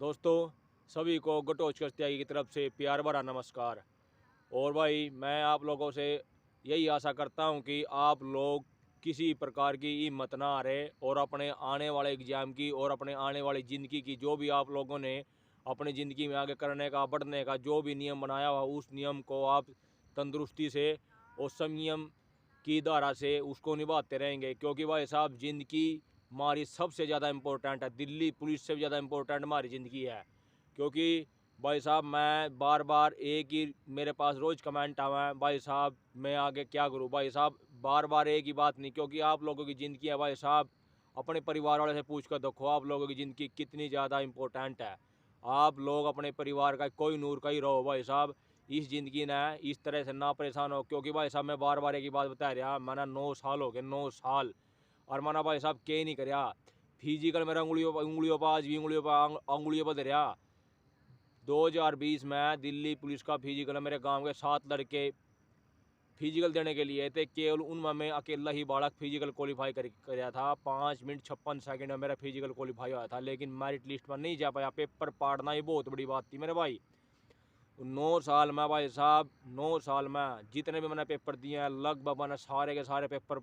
दोस्तों, सभी को घटोच त्यागी की तरफ से प्यार भरा नमस्कार। और भाई, मैं आप लोगों से यही आशा करता हूं कि आप लोग किसी प्रकार की हिम्मत ना हारे और अपने आने वाले एग्ज़ाम की और अपने आने वाली ज़िंदगी की जो भी आप लोगों ने अपनी ज़िंदगी में आगे करने का, बढ़ने का जो भी नियम बनाया हुआ, उस नियम को आप तंदुरुस्ती से और संयम की धारा से उसको निभाते रहेंगे। क्योंकि भाई साहब, ज़िंदगी हमारी सबसे ज़्यादा इम्पोर्टेंट है। दिल्ली पुलिस से भी ज़्यादा इम्पोर्टेंट हमारी ज़िंदगी है। क्योंकि भाई साहब, मैं बार बार एक ही मेरे पास रोज़ कमेंट आवा है, भाई साहब मैं आगे क्या करूं। भाई साहब, बार बार एक ही बात नहीं, क्योंकि आप लोगों की ज़िंदगी है भाई साहब। अपने परिवार वाले से पूछ कर देखो, आप लोगों की ज़िंदगी कितनी ज़्यादा इम्पोर्टेंट है। आप लोग अपने परिवार का कोई नूर का ही रहो भाई साहब। इस ज़िंदगी ने इस तरह से ना परेशान हो। क्योंकि भाई साहब, मैं बार बार एक ही बात बता रहा, मैंने 9 साल हो गए, 9 साल। और मैंने भाई साहब के नहीं करया फिजिकल। मेरा उंगलियों पर आज भी उंगलियों पर धरिया। 2020 में दिल्ली पुलिस का फिजिकल, मेरे गांव के 7 लड़के फिजिकल देने के लिए थे। केवल उनमें मैं अकेला ही बालक फिजिकल क्वालिफाई कर था। 5 मिनट 56 सेकंड में मेरा फिजिकल क्वालिफाई हुआ था, लेकिन मेरिट लिस्ट में नहीं जा पाया। पेपर पाड़ना ही बहुत बड़ी बात थी मेरे भाई। 9 साल में भाई साहब, 9 साल में जितने भी मैंने पेपर दिए हैं, लगभग मैंने सारे के सारे पेपर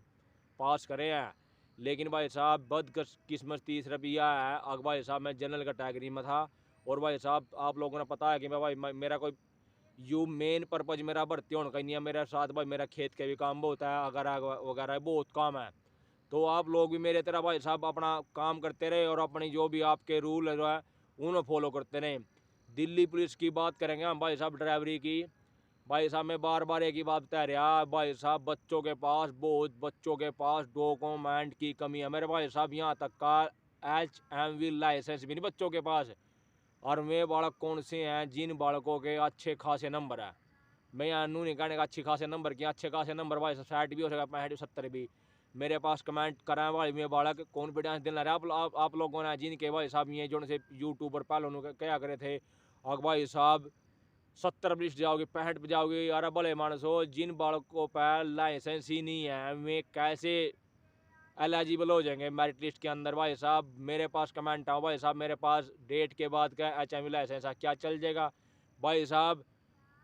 पास करे हैं। लेकिन भाई साहब, बदकिस्मती सिर्फ यह है, अगर भाई साहब मैं जनरल कैटेगरी में था। और भाई साहब, आप लोगों ने पता है कि मैं भाई मेरा कोई यू मेन पर्पज मेरा भर्ती होने का नहीं है। मेरे साथ भाई मेरा खेत के भी काम बहुत है, अगर वगैरह बहुत काम है। तो आप लोग भी मेरे तरह भाई साहब अपना काम करते रहे और अपनी जो भी आपके रूल है उन्हें फॉलो करते रहे। दिल्ली पुलिस की बात करेंगे हम भाई साहब, ड्राइवरी की। भाई साहब, मैं बार बार एक ही बात बता रहा, भाई साहब बच्चों के पास डॉक्यूमेंट की कमी है मेरे भाई साहब। यहाँ तक का HMV लाइसेंस भी नहीं बच्चों के पास। और वे बालक कौन से हैं जिन बालकों के अच्छे खासे नंबर है। मैं यहाँ नू नहीं कहने का अच्छे खासे नंबर किया, अच्छे खासे नंबर भाई 60 भी हो सका, 65 70 भी। मेरे पास कमेंट कराए भाई, मेरे बालक कॉन्फिडेंस दिला रहे आप लोगों ने, जिनके भाई साहब ये जो से यूट्यूबर पहले उन्होंने क्या करे थे। और भाई साहब 70 पर जाओगे, 65 पर जाओगे, यार भले मानस हो। जिन बालकों पर लाइसेंस ही नहीं है, वे कैसे एलिजिबल हो जाएंगे मेरिट लिस्ट के अंदर। भाई साहब मेरे पास कमेंट आओ, भाई साहब मेरे पास डेट के बाद का HMV लाइसेंस है, क्या चल जाएगा। भाई साहब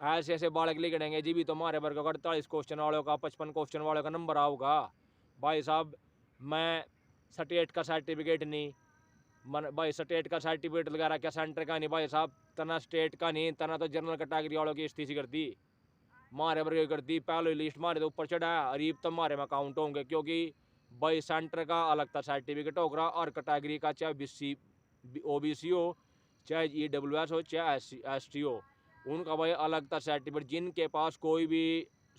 ऐसे ऐसे बालक लिखेंगे जी भी, तुम्हारे वर्ग का 48 क्वेश्चन वालों का, 55 क्वेश्चन वालों का नंबर आओगा। भाई साहब, मैं स्टेट का सर्टिफिकेट नहीं, मन भाई स्टेट का सर्टिफिकेट लगा रहा, क्या सेंटर का नहीं भाई साहब। तना स्टेट का नहीं, तना तो जनरल कैटेगरी वालों की स्थिति कर दी, मारे वर्ग कर दी। पहले लिस्ट मारे तो ऊपर चढ़ा, अरीब तो मारे में काउंट होंगे। क्योंकि भाई सेंटर का अलग था सर्टिफिकेट होगा, और कैटेगरी का चाहे OBC हो, चाहे EWS हो, चाहे ST हो, उनका भाई अलग था सर्टिफिकेट। जिनके पास कोई भी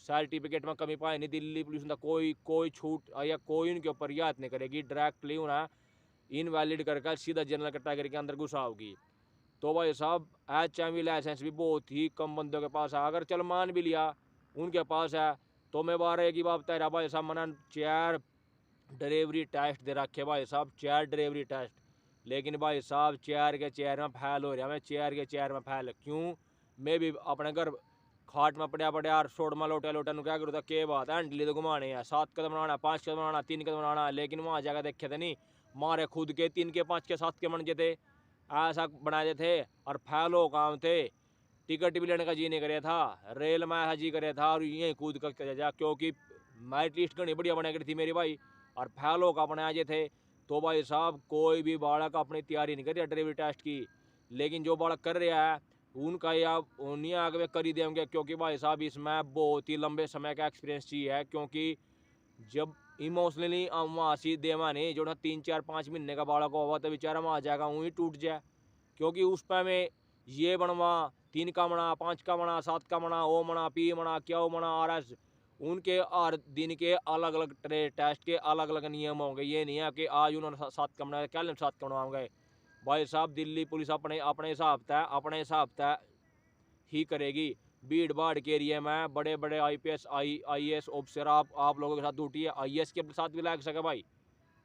सर्टिफिकेट में कमी पाए नहीं, दिल्ली पुलिस ने कोई छूट या कोई उनके ऊपर रियायत नहीं करेगी। डायरेक्टली उन्हें इनवैलिड करके सीधा जनरल कैटेगरी के अंदर घुसा होगी। तो भाई साहब HMV लाइसेंस भी बहुत ही कम बंदों के पास है। अगर चल मान भी लिया उनके पास है, तो मैं 12 की बात बता रहा भाई साहब, मैंने 4 डिलीवरी टेस्ट दे रखे भाई साहब, 4 डिलीवरी टेस्ट। लेकिन भाई साहब 4 के 4 में फैल हो रहा, मैं 4 के 4 में फैल क्यों। मैं भी अपने घर खाट में पड़ा यार, छोड़ में लोटे लोटे क्या करूँ, के बात है हैंडली तो घुमाने हैं, 7 कदम बनाना, 5 कदम बनाना, 3 कदम बनाना। लेकिन वहाँ जाकर देखे थे नहीं, मारे खुद के 3 के 5 के 7 के मन थे, ऐसा बनाए थे। और फैलो काम थे, टिकट भी लेने का जी नहीं करे था, रेल में ऐसा जी करे था, और यहीं कूद कर जा। क्योंकि मेरिट लिस्ट घनी बढ़िया बना करी थी मेरी भाई, और फैलो का अपने आजे थे। तो भाई साहब कोई भी बालक अपनी तैयारी नहीं कर रहा ड्राइविंग टेस्ट की, लेकिन जो बालक कर रहा है उनका या उन्हीं आगे कर ही देंगे। क्योंकि भाई साहब इसमें बहुत ही लंबे समय का एक्सपीरियंस चाहिए है। क्योंकि जब इमोशनली वहाँ सी देवा नहीं, जो ना 3 4 5 महीने का बालक होगा तो बेचारा वहाँ जाएगा वहीं टूट जाए। क्योंकि उस पर में ये बनवा 3 का बना, 5 का बना, 7 का बना, ओ बना, पी बना, क्या ओ बना, RS, उनके हर दिन के अलग अलग टेस्ट के अलग अलग नियम होंगे। ये नहीं है कि आज उन्होंने 7 का बनाया, कल 7 का बनवाएंगे। भाई साहब दिल्ली पुलिस अपने अपने हिसाब तय ही करेगी। भीड़ भाड़ के एरिया में बड़े बड़े IPS IAS ऑफिसर आप लोगों के साथ ड्यूटी है, IAS के साथ भी लग सके भाई,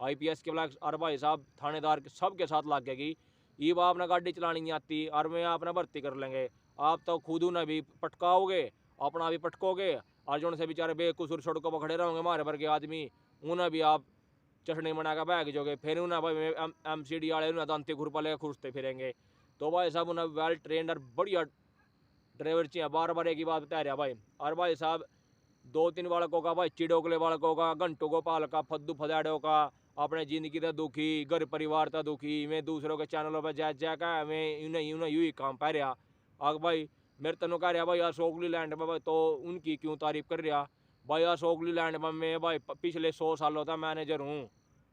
IPS के लग, और भाई साहब थानेदार सबके साथ लग गएगी। ये आपने गाड़ी चलानी नहीं आती और मैं आपने भर्ती कर लेंगे, आप तो खुद उन्हें भी पटकाओगे, अपना भी पटकोगे, और जो से बेचारे बेकसूर सड़कों पर खड़े रहोगे हमारे भर के आदमी, उन्हें भी आप चटनी बना कर बैग जोगे। फिर उन्हें भाई MCD वाले उन्हें दांती खुरपा लेकर खुरसते फिरेंगे। तो भाई साहब उन्हें वेल ट्रेंड और बढ़िया ड्राइवर चाहिए। बार बार एक ही बात बता रहा भाई। और भाई साहब 2-3 बालकों का भाई, चिड़ोकले बालकों का, घंटों गोपाल का, फद्दू फदाड़ों का, अपने जिंदगी था दुखी, घर परिवार था दुखी, मैं दूसरों के चैनलों पर जा का मैं उन्हें उन्हें यूँ ही काम पा रहा। आग भाई मेरे तनु कह रहा भाई अशोक लैंड में भाई, तो उनकी क्यों तारीफ कर रहा भाई। अशोक लैंड में मैं भाई पिछले 100 सालों तक मैनेजर हूँ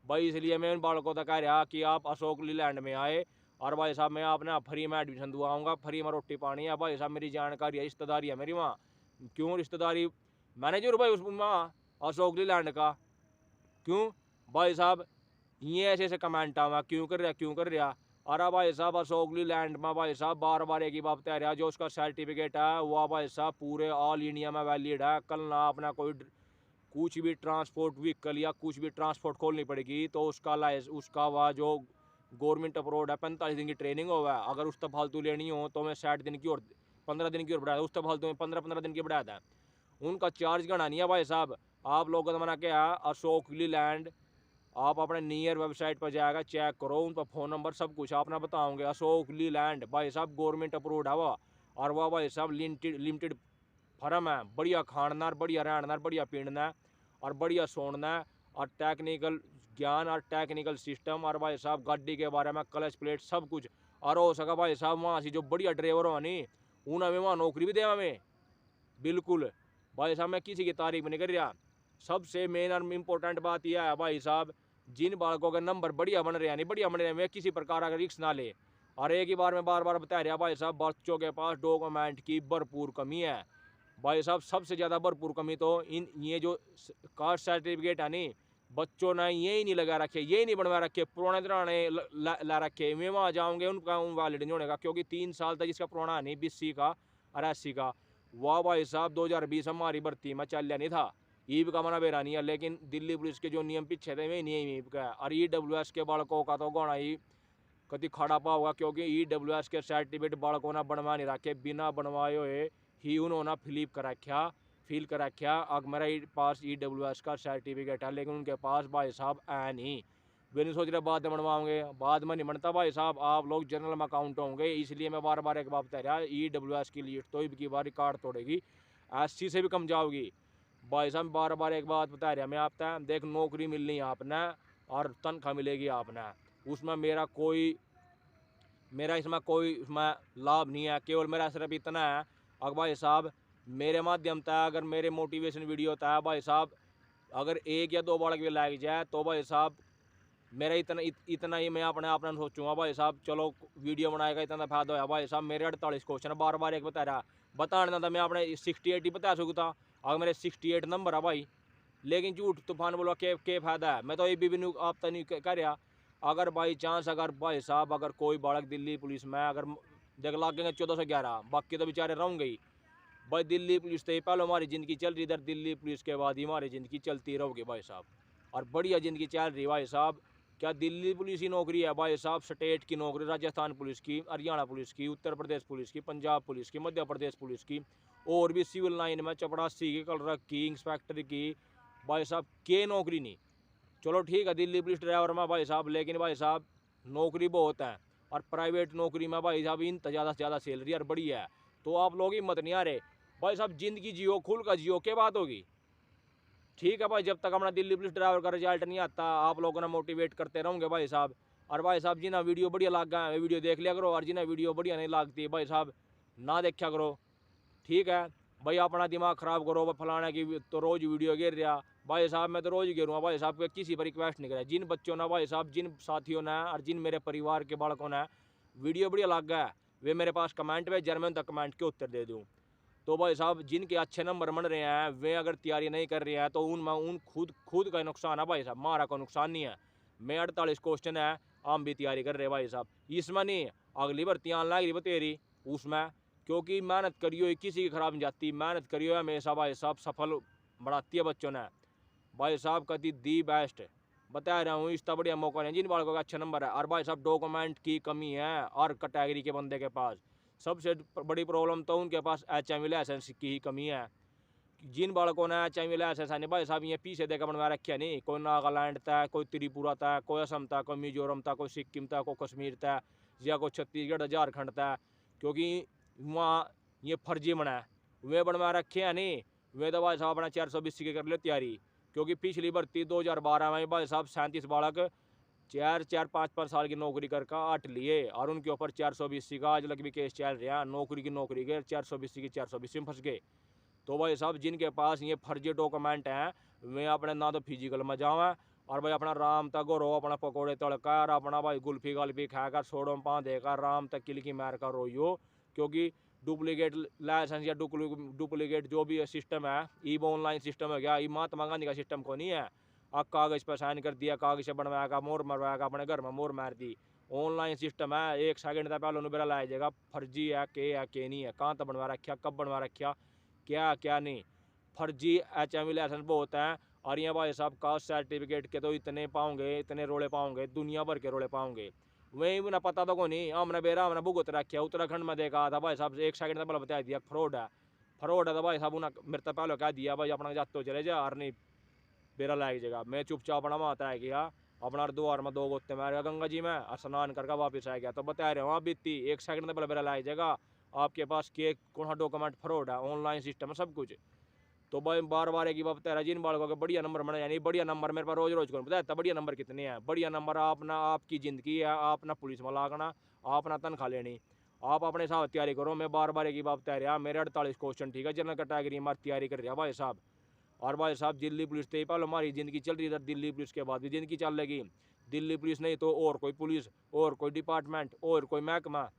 भाई, इसलिए मैं उन बालकों तक कह रहा कि आप अशोक लैंड में आए और भाई साहब मैं आपने फ्री में एडमिशन दुआऊँगा, फ्री में रोटी पानी है भाई साहब, मेरी जानकारी है, रिश्तेदारी है मेरी वहाँ। क्यों रिश्तेदारी, मैनेजर भाई उस वहाँ अशोक लैंड का। क्यों भाई साहब ये ऐसे ऐसे कमेंट आवा क्यों कर रहा। अरे भाई साहब अशोक लैंड में भाई साहब बार बार एक ही बात कह रहा, जो उसका सर्टिफिकेट है वो भाई साहब पूरे ऑल इंडिया में वैलिड है। कल ना अपना कोई कुछ भी ट्रांसपोर्ट व्हीकल या कुछ भी ट्रांसपोर्ट खोलनी पड़ेगी तो उसका वह जो गवर्नमेंट अप्रूव्ड है 45 दिन की ट्रेनिंग होगा। अगर उस तक फालतू लेनी हो तो मैं 60 दिन की और 15 दिन की और बढ़ाया, उस तक फालतू में 15-15 दिन की बढ़ाया था। उनका चार्ज गणा नहीं है भाई साहब। आप लोगों का मना क्या है अशोक लैंड, आप अपने नियर वेबसाइट पर जाएगा चेक करो, उन पर फ़ोन नंबर सब कुछ आपने बताओगे। अशोक लैंड भाई साहब गवर्नमेंट अप्रूव्ड है वह, और वह भाई साहब लिमिटेड फर्म है। बढ़िया खाना, बढ़िया रहना, बढ़िया पीना और बढ़िया सोना और टेक्निकल ज्ञान और टेक्निकल सिस्टम और भाई साहब गाड़ी के बारे में क्लच प्लेट सब कुछ। और हो सका भाई साहब वहाँ से जो बढ़िया ड्राइवर हो नहीं उन्हें में वहाँ नौकरी भी देवा में। बिल्कुल भाई साहब मैं किसी की तारीफ नहीं कर रहा। सबसे मेन और इम्पोर्टेंट बात यह है भाई साहब, जिन बालकों के नंबर बढ़िया बन रहे हैं नहीं बढ़िया बन रहे हैं, वे किसी प्रकार का रिक्स ना ले। और एक ही बार में बार बार बता रहा भाई साहब बच्चों के पास डॉक्यूमेंट की भरपूर कमी है भाई साहब। सबसे ज़्यादा भरपूर कमी तो इन ये जो कास्ट सर्टिफिकेट है नहीं, बच्चों ने ये ही नहीं लगा रखे, ये ही नहीं बनवा रखे, पुराने दराने ला रखे। मैं वहाँ जाऊँगे उनका वैलिड नहीं होने का, क्योंकि 3 साल तक जिसका पुराना नहीं 20 का और 80 का वाह भाई साहब 2020 हमारी भर्ती में चल नहीं था। ईब का मना बेरा नहीं है, लेकिन दिल्ली पुलिस के जो नियम पीछे थे वे नहीं ईब का। और EWS के बालकों का तो गौना ही कभी खड़ा पा होगा, क्योंकि EWS के सर्टिफिकेट बालकों ने बनवा नहीं रखे, बिना बनवाए हुए ही उन्होंने फिल कर रखा। अब मेरे पास EWS का सर्टिफिकेट है, लेकिन उनके पास भाई साहब है नहीं। वे नहीं सोच रहे बाद में बनवाओगे, बाद में नहीं बनता भाई साहब। आप लोग जनरल में अकाउंट होंगे, इसलिए मैं बार बार एक बात बता रहा, EWS की लिस्ट तो इनकी बार रिकॉर्ड तोड़ेगी, SC से भी कम जाओगी भाई साहब। बार बार एक बात बता रहा मैं आपका, देख नौकरी मिलनी है आपने और तनख्वाह मिलेगी आपने, उसमें मेरा इसमें कोई लाभ नहीं है। केवल मेरा सिर्फ इतना है अगर भाई साहब मेरे माध्यम था, अगर मेरे मोटिवेशन वीडियो था भाई साहब, अगर 1 या 2 बालक भी लाग जाए तो भाई साहब मेरा इतना ही मैं अपने आप में सोचूंगा भाई साहब, चलो वीडियो बनाएगा इतना फायदा होया भाई साहब। मेरे 48 क्वेश्चन बार बार एक बता रहा, बताना था मैं अपने 68 ही बता सकता, अगर मेरे 68 नंबर है भाई। लेकिन झूठ तूफान बोलो के फायदा है। मैं तो ये भी आप तो नहीं कह रहा, अगर बाई चांस अगर भाई साहब अगर कोई बालक दिल्ली पुलिस में अगर देख लागेंगे 14 से 11, बाकी तो बेचारे रहूँगे ही भाई। दिल्ली पुलिस तो पहले हमारी ज़िंदगी चल रही, इधर दिल्ली पुलिस के बाद ही हमारी ज़िंदगी चलती रहोगी भाई साहब, और बढ़िया ज़िंदगी चल रही भाई साहब। क्या दिल्ली पुलिस की नौकरी है भाई साहब, स्टेट की नौकरी, राजस्थान पुलिस की, हरियाणा पुलिस की, उत्तर प्रदेश पुलिस की, पंजाब पुलिस की, मध्य प्रदेश पुलिस की, और भी सिविल लाइन में चपरासी की, कलरक की, इंस्पेक्टर की भाई साहब के नौकरी नहीं। चलो ठीक है दिल्ली पुलिस ड्राइवर में भाई साहब, लेकिन भाई साहब नौकरी बहुत है, और प्राइवेट नौकरी में भाई साहब इन ज़्यादा से ज़्यादा सैलरी और बड़ी है। तो आप लोग हिम्मत नहीं आ रहे भाई साहब, जिंदगी जियो, खुल का जियो, क्या बात होगी। ठीक है भाई, जब तक अपना दिल्ली पुलिस ड्राइवर का रिजल्ट नहीं आता आप लोगों ने मोटिवेट करते रहोगे भाई साहब। और भाई साहब जिन्हें वीडियो बढ़िया लग गया है वीडियो देख लिया करो, और जिन्हें वीडियो बढ़िया नहीं लगती भाई साहब ना देखा करो। ठीक है भाई, अपना दिमाग ख़राब करो फलाना की तो रोज़ वीडियो गिर रहा भाई साहब, मैं तो रोज़ गिरूँगा भाई साहब, किसी पर रिक्वेस्ट नहीं करा। जिन बच्चों ने भाई साहब, जिन साथियों ने और जिन मेरे परिवार के बालकों ने वीडियो बढ़िया लग गया वे मेरे पास कमेंट में जर्मन तक कमेंट के उत्तर दे दूँ। तो भाई साहब जिनके अच्छे नंबर बन रहे हैं वे अगर तैयारी नहीं कर रहे हैं तो उन खुद का नुकसान है भाई साहब, हमारा कोई नुकसान नहीं है। मैं 48 क्वेश्चन है हम भी तैयारी कर रहे भाई साहब, इसमें नहीं अगली भर्ती आने लग रही तेरी उसमें, क्योंकि मेहनत करियो किसी की खराब नहीं जाती, मेहनत करियो हमेशा भाई साहब सफल बढ़ाती है बच्चों ने भाई साहब। कभी दी बेस्ट बता रहा हूँ, इतना बढ़िया मौका नहीं जिन बालकों का अच्छा नंबर है। और भाई साहब डॉक्यूमेंट की कमी है और कैटेगरी के बंदे के पास, सबसे बड़ी प्रॉब्लम तो उनके पास HMV लाइसेंस की ही कमी है। जिन बालकों ने HMV लाइसेंस नहीं भाई साहब ये पीछे देखकर बनवा रखे नहीं, कोई नागालैंड था, कोई त्रिपुरा था, कोई असम था, कोई मिजोरम था, कोई सिक्किम था, कोई कश्मीर था, या कोई छत्तीसगढ़ झारखंड था, क्योंकि वहाँ ये फर्जी बना है, वे बनवा रखे हैं नहीं, वे तो भाई साहब अपना 420 की कर ले तैयारी। क्योंकि पिछली भर्ती 2012 में भाई साहब 37 बालक 4-4, 5-5 साल की नौकरी कर का 8 लिए, और उनके ऊपर 420 का आज लग भी केस चल रहा, नौकरी के 420 की 420 में फंस गए। तो भाई साहब जिनके पास ये फर्जी डॉक्यूमेंट हैं, वे अपने ना तो फिजिकल में जावा और भाई अपना राम तक रो, अपना पकौड़े तड़कर, अपना भाई गुल्फी गल्फी खाकर, सोड़ों पा देकर राम तक किल की मार कर रोइयो। क्योंकि डुप्लीकेट लाइसेंस या डुप्लीकेट जो भी सिस्टम है, ई ऑनलाइन सिस्टम है क्या, ये महात्मा गांधी का सिस्टम को नहीं है। अब कागज पर साइन कर दिया, कागज से बनवाया, मोर मरवाया, अपने घर में मोर मार दी। ऑनलाइन सिस्टम है, 1 सेकंड तक पहले उन्हें लाया जाएगा फर्जी है के नहीं है, कहाँ तक बनवा रखा, कब बनवा रखा, क्या क्या नहीं। फर्जी HMV लाइसेंस बहुत है। और ये भाई साहब कास्ट सर्टिफिकेट के तो इतने पाओगे, इतने रोले पाओगे, दुनिया भर के रोले पाओगे। वही भी ना पता तो को नहीं, हमने बेरा हमने भुगत रखा। उत्तराखंड में देखा था भाई साहब, 1 सेकंड तक बता दिया फ्रॉड है, फ्रॉड है। तो भाई साहब उन्हें मेरे तक पहले कह दिया भाई अपना जाते चले जा, और नहीं बेरा लाग जाएगा। मैं चुपचाप अपना माता है गया, अपना द्वार में 2 गोते मार गंगा जी में, स्नान करके वापस आ गया। तो बता रहे हो आप बीती 1 सेकंड तक बेरा लाग जाएगा। आपके पास के कौन सा डॉक्यूमेंट फ्रॉड है, ऑनलाइन सिस्टम है सब कुछ। तो भाई बार बार एक ही बात बता रहा, जिन बालकों के बढ़िया नंबर बने, यानी बढ़िया नंबर मेरे पास रोज रोज कौन बताया बढ़िया नंबर कितने हैं। बढ़िया नंबर अपना, आपकी ज़िंदगी है, आप ना पुलिस में लागना, आप ना तनख्वाह लेनी, आप अपने हिसाब तैयारी करो। मैं बार बार एक ही बात बता रहा, मेरे 48 क्वेश्चन ठीक है, जनरल कैटेगरी हमारी तैयारी कर रहा भाई साहब। और भाई साहब दिल्ली पुलिस तो पहले हमारी ज़िंदगी चल रही है, दिल्ली पुलिस के बाद भी ज़िंदगी चलेगी। दिल्ली पुलिस नहीं तो और कोई पुलिस, और कोई डिपार्टमेंट, और कोई महकमा,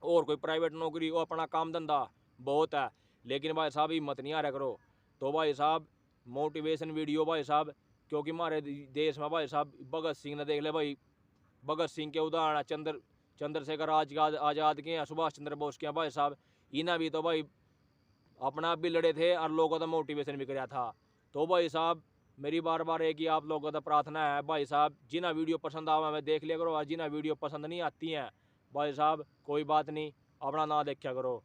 और कोई प्राइवेट नौकरी, और अपना काम धंधा बहुत है। लेकिन भाई साहब हिम्मत नहीं आ रहा करो। तो भाई साहब मोटिवेशन वीडियो भाई साहब, क्योंकि हमारे देश में भाई साहब भगत सिंह ने देख ले भाई, भगत सिंह के उदाहरण चंद्रशेखर आज़ाद के हैं, सुभाष चंद्र बोस के हैं भाई साहब। इन्हें भी तो भाई अपना आप भी लड़े थे और लोगों का मोटिवेशन भी कराया था। तो भाई साहब मेरी बार बार एक ही आप लोगों का प्रार्थना है भाई साहब, जिन्हें वीडियो पसंद आवा मैं देख लिया करो, और जिन्हें वीडियो पसंद नहीं आती हैं भाई साहब कोई बात नहीं, अपना ना देखा करो।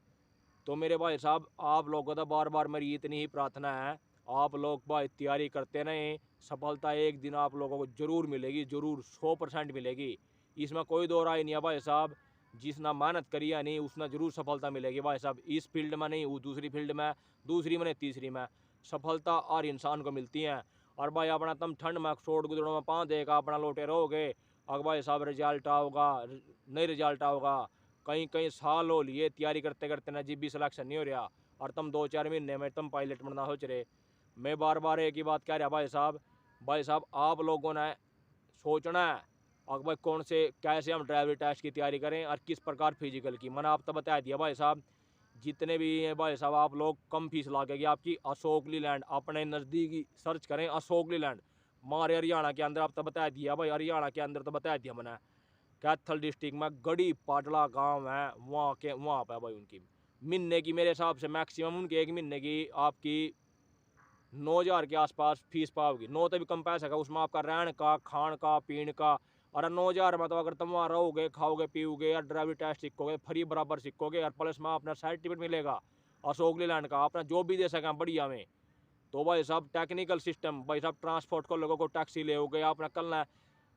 तो मेरे भाई साहब आप लोगों का बार बार मेरी इतनी ही प्रार्थना है, आप लोग भाई तैयारी करते रहें, सफलता एक दिन आप लोगों को ज़रूर मिलेगी, ज़रूर 100% मिलेगी। इसमें कोई दो राय नहीं है भाई साहब। जिसना मेहनत करी है नहीं उसने ज़रूर सफलता मिलेगी भाई साहब। इस फील्ड में नहीं, वो दूसरी फील्ड में, दूसरी में नहीं तीसरी में, सफलता और इंसान को मिलती हैं। और भाई अपना तुम ठंड में छोड़ गुजरों में पाँव देगा अपना लोटे रहोगे, अगर भाई साहब रिजल्ट आओगा नहीं, रिजल्ट आओगा कहीं कहीं साल हो लिए तैयारी करते करते ना, जी भी सिलेक्शन नहीं हो रहा, और तुम 2-4 महीने में तुम पायलट बनना सोच रहे। मैं बार बार एक ही बात कह रहा भाई साहब, भाई साहब आप लोगों ने सोचना है और भाई कौन से कैसे हम ड्राइवरी टेस्ट की तैयारी करें और किस प्रकार फिजिकल की। मैंने आप तो बता दिया भाई साहब, जितने भी हैं भाई साहब आप लोग कम फीस लागेगी आपकी। अशोक लीलैंड अपने नज़दीकी सर्च करें, अशोक लीलैंड हमारे हरियाणा के अंदर, आप तो बता दिया भाई, हरियाणा के अंदर तो बता दिया मैंने। कैथल डिस्ट्रिक्ट में गड़ी पाटला गांव है, वहाँ पे भाई उनकी महीने की मेरे हिसाब से मैक्सिमम उनके एक महीने की आपकी 9,000 के आसपास फीस पाओगी। 9 तो भी कम पैसा का, उसमें आपका रहने का, खान का, पीने का। और 9,000 में तो अगर तुम वहाँ रहोगे, खाओगे, पीओगे और ड्राइविंग टेस्ट सीखोगे, फ्री बराबर सीखोगे, और प्लस में अपना सर्टिफिकेट मिलेगा अशोक लीलैंड का, अपना जो भी दे सकें बढ़िया में। तो भाई साहब टेक्निकल सिस्टम, भाई साहब ट्रांसपोर्ट को लोगों को टैक्सी ले हो अपना कल ना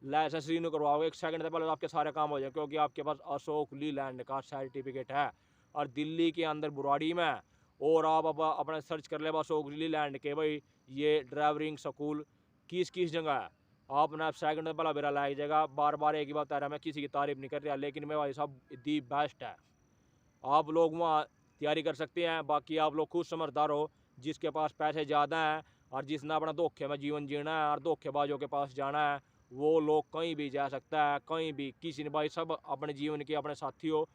लाइसेंस रिन्यू करवाओगे, 1 सेकंड से पहले आपके सारे काम हो जाए, क्योंकि आपके पास अशोक लीलैंड का सर्टिफिकेट है। और दिल्ली के अंदर बुराड़ी में, और आप अपना सर्च कर ले अशोक लीलैंड के भाई ये ड्राइवरिंग स्कूल किस किस जगह है, आपने सेकंड में पहला बेरा लाग जाएगा। बार बार एक ही बात आ रहा है, मैं किसी की तारीफ नहीं कर रहा, लेकिन मैं भाई साहब दी बेस्ट है। आप लोग वहाँ तैयारी कर सकते हैं। बाकी आप लोग खुद समझदार हो, जिसके पास पैसे ज़्यादा हैं और जिसने अपना धोखे में जीवन जीना है और धोखेबाजों के पास जाना है, वो लोग कहीं भी जा सकता है, कहीं भी किसी ने। भाई सब अपने जीवन के अपने साथी हो।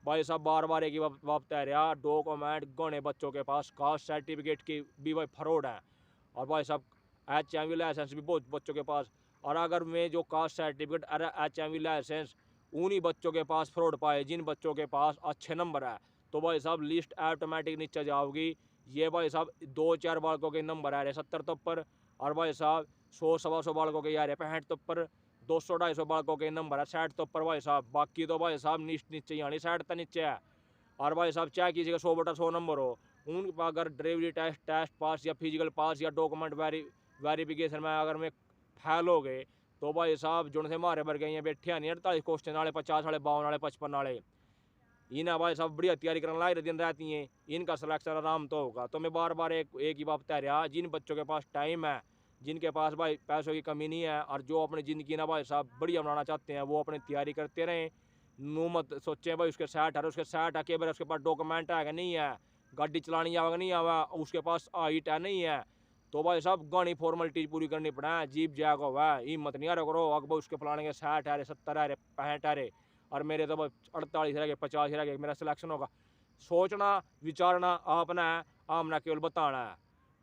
भाई साहब बार बार एक ही बात बता रहा, डॉक्यूमेंट गौने बच्चों के पास, कास्ट सर्टिफिकेट की भी भाई फ्रॉड है। और भाई साहब HMV लाइसेंस भी बहुत बच्चों के पास। और अगर मैं जो कास्ट सर्टिफिकेट अरे HMV लाइसेंस उन्हीं बच्चों के पास फ्रॉड पाए जिन बच्चों के पास अच्छे नंबर है, तो भाई साहब लिस्ट ऑटोमेटिक नीचे जाओगी। ये भाई साहब 2-4 बालकों के नंबर आ रहे 70 तो ऊपर, और भाई साहब 100-125 बालकों के आ रहे 65 तो ऊपर, 200-250 बालकों के नंबर है 60 तो ऊपर भाई साहब। बाकी तो भाई साहब नीचे यानी 60 तो नीचे है। और भाई साहब चाहे किसी का 100/100 नंबर हो, उन अगर ड्राइवरी टेस्ट पास या फिजिकल पास या डॉक्यूमेंट वेरिफिकेशन में अगर में फेल हो गए, तो भाई साहब जुन से मारे बर गए बैठे नहीं 48 क्वेश्चन वाले 50 वाले 52 वाले 55 वाले इन्हें भाई साहब बढ़िया तैयारी करने लाए दिन रहती हैं। इनका सिलेक्शन आराम तो होगा। तो मैं बार बार एक ही बात बता रहा, जिन बच्चों के पास टाइम है, जिनके पास भाई पैसों की कमी नहीं है और जो अपनी ज़िंदगी ना भाई साहब बढ़िया बनाना चाहते हैं, वो अपनी तैयारी करते रहें। नू मत सोचें भाई उसके सेट है, उसके सेट है के बार उसके पास डॉक्यूमेंट है कि नहीं है, गाड़ी चलानी आवेगा नहीं आवा, उसके पास हाइट है नहीं है, तो भाई साहब गानी फॉर्मेलिटीज पूरी करनी पड़ा। जीप जैक होगा हिम्मत नहीं आ रहा करो अकबर उसके फलाने के 60 है 70 है 65 है और मेरे तो 48 रह गए 50 रह गए, मेरा सिलेक्शन होगा। सोचना विचारना आपने है, आमना केवल बताना है।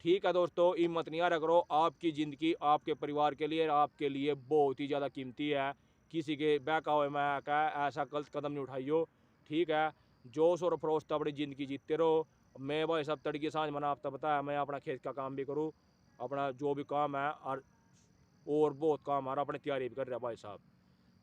ठीक है दोस्तों, हिम्मत नहीं आ रहा करो। आपकी ज़िंदगी आपके परिवार के लिए आपके लिए बहुत ही ज़्यादा कीमती है। किसी के बहका हुए मैं क्या ऐसा गलत कदम नहीं उठाइयो। ठीक है, जोश और फरोश अपनी ज़िंदगी जीतते रहो। मैं भाई साहब तड़की सांझ मना आपको बताया, मैं अपना खेत का काम भी करूँ, अपना जो भी काम है और बहुत काम आ रहा, अपनी तैयारी भी कर रहा भाई साहब।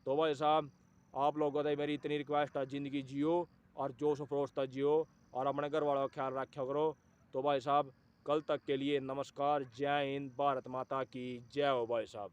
तो भाई साहब आप लोगों से मेरी इतनी रिक्वेस्ट है, ज़िंदगी जियो और जोश फरोशता जियो और अपने घर वालों का ख्याल रखा करो। तो भाई साहब कल तक के लिए नमस्कार, जय हिंद, भारत माता की जय हो भाई साहब।